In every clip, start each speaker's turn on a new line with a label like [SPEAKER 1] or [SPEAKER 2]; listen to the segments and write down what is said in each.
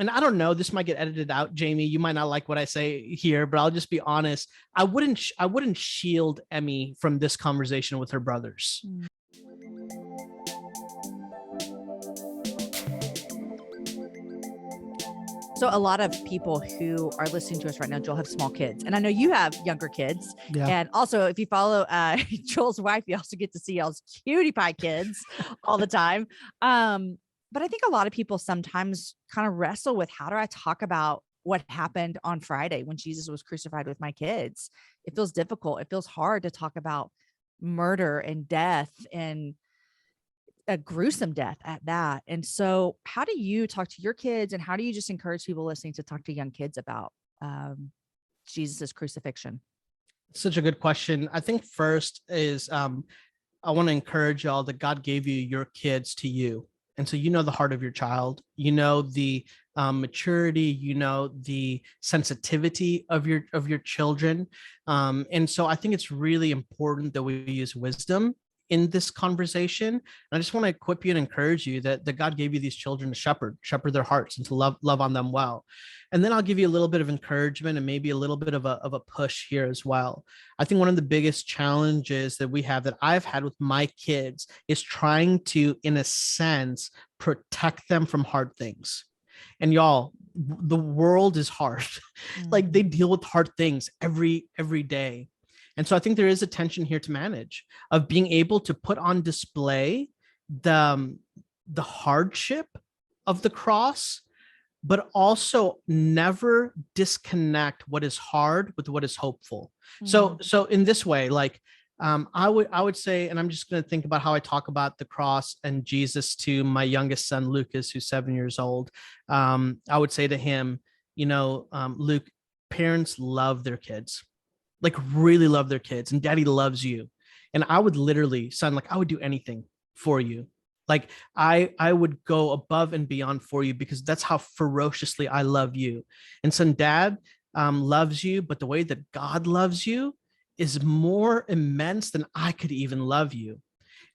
[SPEAKER 1] and I don't know, this might get edited out, Jamie. You might not like what I say here, but I'll just be honest. I wouldn't shield Emmy from this conversation with her brothers.
[SPEAKER 2] So a lot of people who are listening to us right now, Joel, have small kids. And I know you have younger kids.
[SPEAKER 1] Yeah.
[SPEAKER 2] And also, if you follow Joel's wife, you also get to see y'all's cutie pie kids all the time. But I think a lot of people sometimes kind of wrestle with, how do I talk about what happened on Friday when Jesus was crucified with my kids? It feels difficult. It feels hard to talk about murder and death, and a gruesome death at that. And so how do you talk to your kids, and how do you just encourage people listening to talk to young kids about Jesus's crucifixion?
[SPEAKER 1] Such a good question. I think first is I want to encourage y'all that God gave you your kids to you. And so, you know, the heart of your child, you know, the maturity, you know, the sensitivity of your children. And so I think it's really important that we use wisdom in this conversation. And I just want to equip you and encourage you that God gave you these children to shepherd their hearts and to love on them well. And then I'll give you a little bit of encouragement and maybe a little bit of a push here as well. I think one of the biggest challenges that we have, that I've had with my kids, is trying to, in a sense, protect them from hard things. And y'all, the world is hard. Like, they deal with hard things every day. And so I think there is a tension here to manage, of being able to put on display the hardship of the cross, but also never disconnect what is hard with what is hopeful. So in this way, like, I would say, and I'm just going to think about how I talk about the cross and Jesus to my youngest son, Lucas, who's 7 years old. I would say to him, Luke, parents love their kids, like really love their kids, and daddy loves you. And I would literally, son, like, I would do anything for you. Like, I would go above and beyond for you, because that's how ferociously I love you. And son, dad loves you, but the way that God loves you is more immense than I could even love you.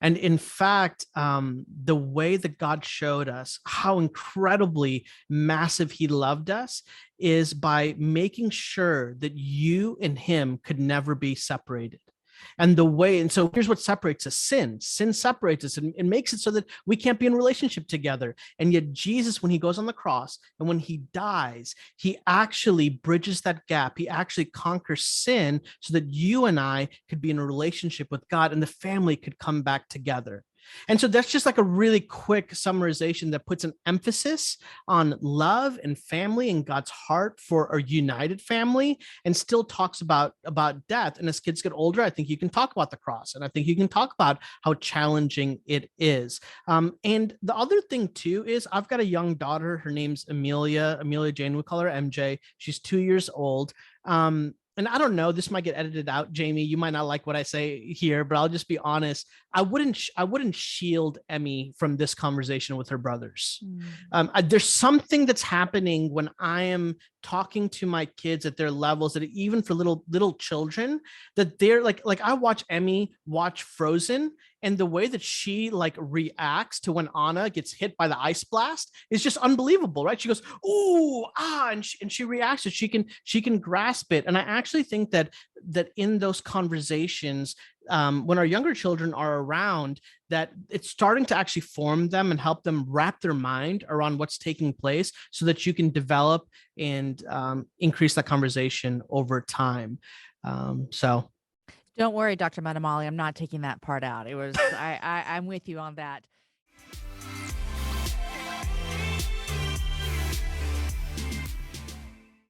[SPEAKER 1] And in fact, the way that God showed us how incredibly massive he loved us is by making sure that you and him could never be separated. And so here's what separates us: sin. Sin separates us, and it makes it so that we can't be in a relationship together. And yet Jesus, when he goes on the cross and when he dies, he actually bridges that gap. He actually conquers sin so that you and I could be in a relationship with God, and the family could come back together. And so that's just like a really quick summarization that puts an emphasis on love and family and God's heart for a united family, and still talks about death. And as kids get older, I think you can talk about the cross, and I think you can talk about how challenging it is. And the other thing too is, I've got a young daughter. Her name's Amelia Jane. We call her MJ. She's 2 years old. And I don't know, this might get edited out, Jamie. You might not like what I say here, but I'll just be honest. I wouldn't shield Emmy from this conversation with her brothers. There's something that's happening when I am talking to my kids at their levels, that even for little children, that they're like I watch Emmy watch Frozen, and the way that she like reacts to when Anna gets hit by the ice blast is just unbelievable, right? She goes, "Ooh, ah," and she reacts, and she can grasp it. And I actually think that in those conversations, when our younger children are around, that it's starting to actually form them and help them wrap their mind around what's taking place, so that you can develop and increase that conversation over time. So.
[SPEAKER 2] Don't worry, Dr. Muddamalle, I'm not taking that part out. It was, I'm with you on that.